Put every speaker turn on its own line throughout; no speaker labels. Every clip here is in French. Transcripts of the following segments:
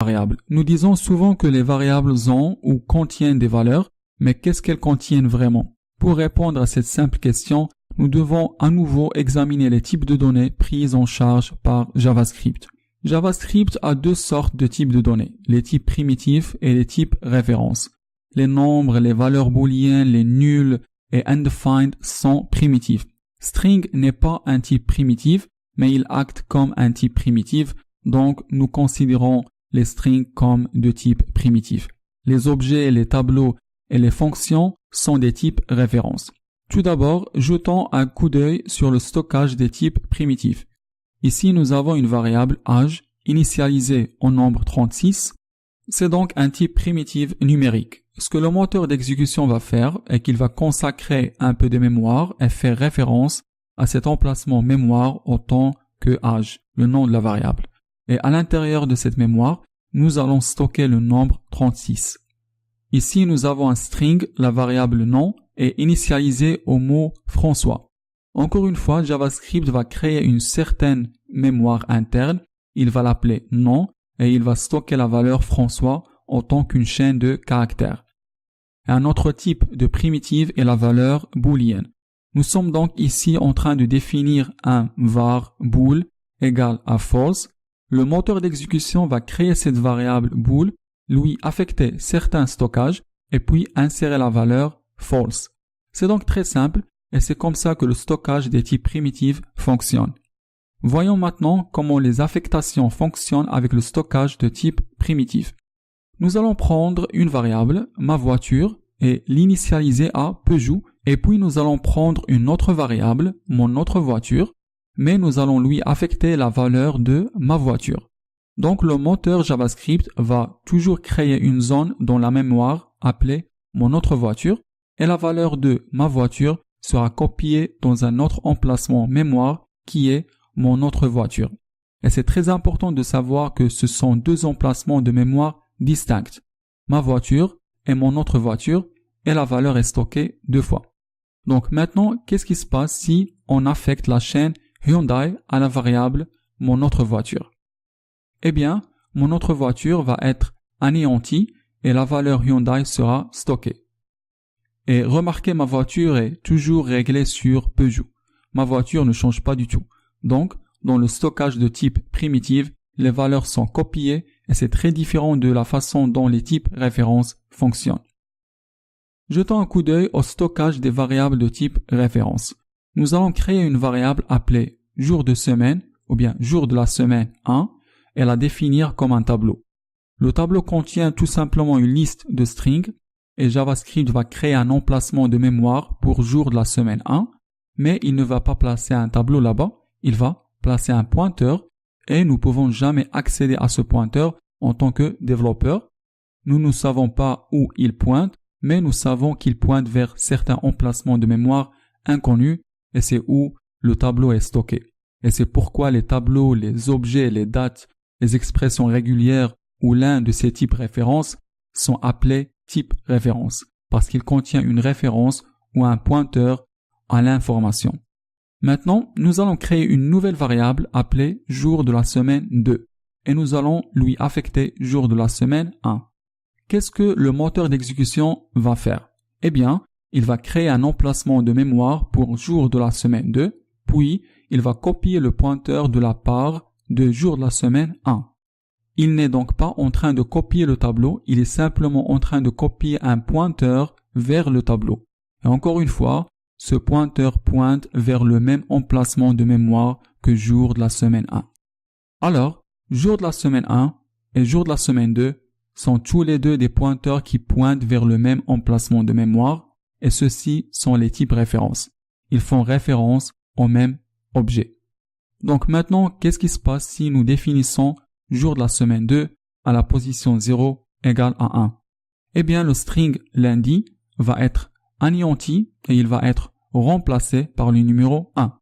variables. Nous disons souvent que les variables ont ou contiennent des valeurs, mais qu'est-ce qu'elles contiennent vraiment? Pour répondre à cette simple question, nous devons à nouveau examiner les types de données prises en charge par JavaScript. JavaScript a deux sortes de types de données, les types primitifs et les types références. Les nombres, les valeurs booléennes, les nuls et undefined sont primitifs. String n'est pas un type primitif, mais il acte comme un type primitif, donc nous considérons les strings comme de type primitif. Les objets, les tableaux et les fonctions sont des types références. Tout d'abord, jetons un coup d'œil sur le stockage des types primitifs. Ici, nous avons une variable âge initialisée au nombre 36. C'est donc un type primitif numérique. Ce que le moteur d'exécution va faire est qu'il va consacrer un peu de mémoire et faire référence à cet emplacement mémoire autant que âge, le nom de la variable. Et à l'intérieur de cette mémoire, nous allons stocker le nombre 36. Ici, nous avons un string, la variable nom, est initialisée au mot François. Encore une fois, JavaScript va créer une certaine mémoire interne, il va l'appeler nom et il va stocker la valeur François autant qu'une chaîne de caractères. Un autre type de primitive est la valeur booléenne. Nous sommes donc ici en train de définir un var bool égale à false. Le moteur d'exécution va créer cette variable bool, lui affecter certains stockages et puis insérer la valeur false. C'est donc très simple et c'est comme ça que le stockage des types primitifs fonctionne. Voyons maintenant comment les affectations fonctionnent avec le stockage de type primitif. Nous allons prendre une variable, ma voiture, et l'initialiser à Peugeot, et puis nous allons prendre une autre variable, mon autre voiture, mais nous allons lui affecter la valeur de ma voiture. Donc le moteur JavaScript va toujours créer une zone dans la mémoire appelée mon autre voiture, et la valeur de ma voiture sera copiée dans un autre emplacement mémoire qui est mon autre voiture. Et c'est très important de savoir que ce sont deux emplacements de mémoire distincts. Ma voiture et mon autre voiture, et la valeur est stockée deux fois. Donc maintenant, qu'est-ce qui se passe si on affecte la chaîne Hyundai à la variable mon autre voiture? Eh bien, mon autre voiture va être anéantie et la valeur Hyundai sera stockée. Et remarquez, ma voiture est toujours réglée sur Peugeot. Ma voiture ne change pas du tout. Donc, dans le stockage de type primitive, les valeurs sont copiées et c'est très différent de la façon dont les types références fonctionnent. Jetons un coup d'œil au stockage des variables de type référence. Nous allons créer une variable appelée jour de semaine ou bien jour de la semaine 1 et la définir comme un tableau. Le tableau contient tout simplement une liste de strings et JavaScript va créer un emplacement de mémoire pour jour de la semaine 1, mais il ne va pas placer un tableau là-bas, il va placer un pointeur et nous pouvons jamais accéder à ce pointeur en tant que développeur. Nous ne savons pas où il pointe, mais nous savons qu'il pointe vers certains emplacements de mémoire inconnus et c'est où le tableau est stocké. Et c'est pourquoi les tableaux, les objets, les dates, les expressions régulières ou l'un de ces types références sont appelés type référence parce qu'il contient une référence ou un pointeur à l'information. Maintenant, nous allons créer une nouvelle variable appelée jour de la semaine 2 et nous allons lui affecter jour de la semaine 1. Qu'est-ce que le moteur d'exécution va faire? Eh bien, il va créer un emplacement de mémoire pour jour de la semaine 2, puis il va copier le pointeur de la part de jour de la semaine 1. Il n'est donc pas en train de copier le tableau, il est simplement en train de copier un pointeur vers le tableau. Et encore une fois, ce pointeur pointe vers le même emplacement de mémoire que jour de la semaine 1. Alors, jour de la semaine 1 et jour de la semaine 2 sont tous les deux des pointeurs qui pointent vers le même emplacement de mémoire et ceux-ci sont les types références. Ils font référence au même objet. Donc maintenant, qu'est-ce qui se passe si nous définissons jour de la semaine 2 à la position 0 égale à 1? Eh bien, le string lundi va être anéanti et il va être remplacé par le numéro 1.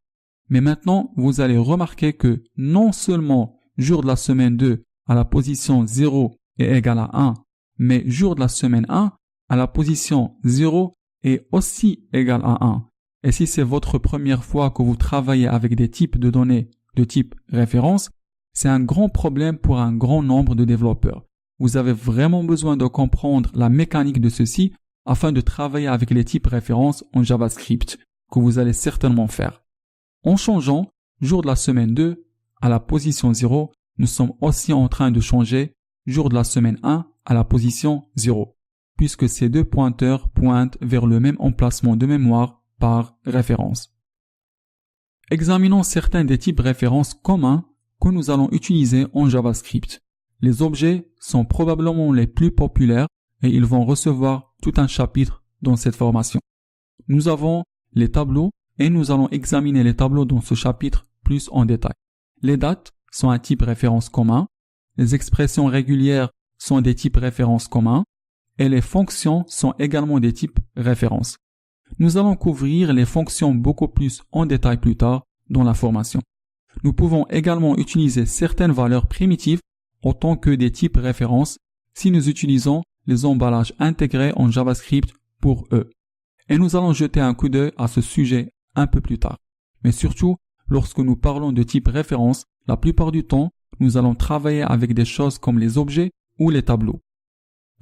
Mais maintenant, vous allez remarquer que non seulement jour de la semaine 2 à la position 0 est égal à 1, mais jour de la semaine 1 à la position 0 est aussi égal à 1. Et si c'est votre première fois que vous travaillez avec des types de données de type référence, C'est un grand problème pour un grand nombre de développeurs. Vous avez vraiment besoin de comprendre la mécanique de ceci afin de travailler avec les types références en JavaScript, que vous allez certainement faire. En changeant jour de la semaine 2 à la position 0, nous sommes aussi en train de changer jour de la semaine 1 à la position 0, puisque ces deux pointeurs pointent vers le même emplacement de mémoire par référence. Examinons certains des types références communs que nous allons utiliser en JavaScript. Les objets sont probablement les plus populaires et ils vont recevoir tout un chapitre dans cette formation. Nous avons les tableaux et nous allons examiner les tableaux dans ce chapitre plus en détail. Les dates sont un type référence commun, les expressions régulières sont des types références communs et les fonctions sont également des types références. Nous allons couvrir les fonctions beaucoup plus en détail plus tard dans la formation. Nous pouvons également utiliser certaines valeurs primitives autant que des types références si nous utilisons les emballages intégrés en JavaScript pour eux. Et nous allons jeter un coup d'œil à ce sujet un peu plus tard. Mais surtout, lorsque nous parlons de type référence, la plupart du temps, nous allons travailler avec des choses comme les objets ou les tableaux.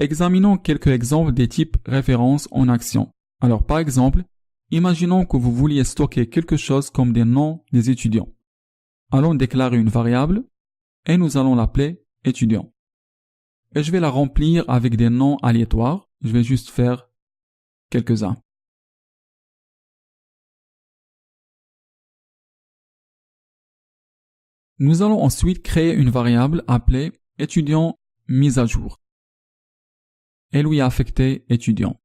Examinons quelques exemples des types références en action. Alors par exemple, imaginons que vous vouliez stocker quelque chose comme des noms des étudiants. Allons déclarer une variable et nous allons l'appeler étudiant. Et je vais la remplir avec des noms aléatoires. Je vais juste faire quelques-uns. Nous allons ensuite créer une variable appelée étudiant mise à jour et lui affecter étudiant.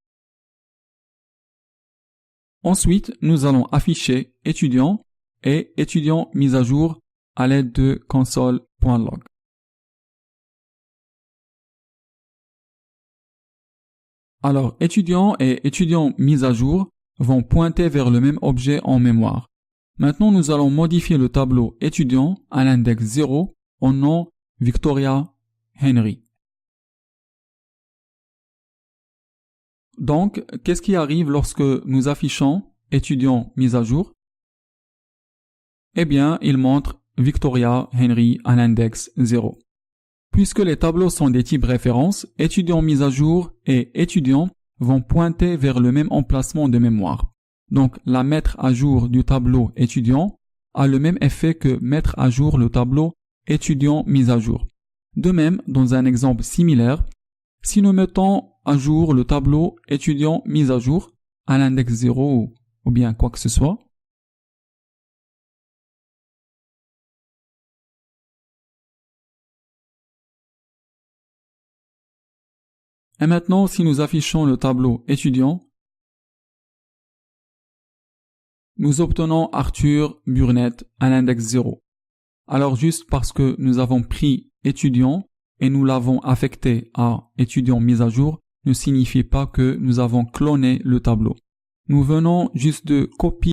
Ensuite, nous allons afficher étudiant et étudiant mise à jour à l'aide de console.log. Alors, étudiant et étudiant mise à jour vont pointer vers le même objet en mémoire. Maintenant, nous allons modifier le tableau étudiant à l'index 0 en nom Victoria Henry. Donc, qu'est-ce qui arrive lorsque nous affichons étudiant mise à jour? Eh bien, il montre Victoria Henry à l'index 0. Puisque les tableaux sont des types références, étudiant mise à jour et étudiant vont pointer vers le même emplacement de mémoire. Donc, la mettre à jour du tableau étudiant a le même effet que mettre à jour le tableau étudiant mise à jour. De même, dans un exemple similaire, si nous mettons à jour le tableau étudiant mise à jour à l'index 0 ou bien quoi que ce soit, et maintenant, si nous affichons le tableau étudiant, nous obtenons Arthur Burnett à l'index 0. Alors juste parce que nous avons pris étudiant et nous l'avons affecté à étudiant mise à jour ne signifie pas que nous avons cloné le tableau. Nous venons juste de copier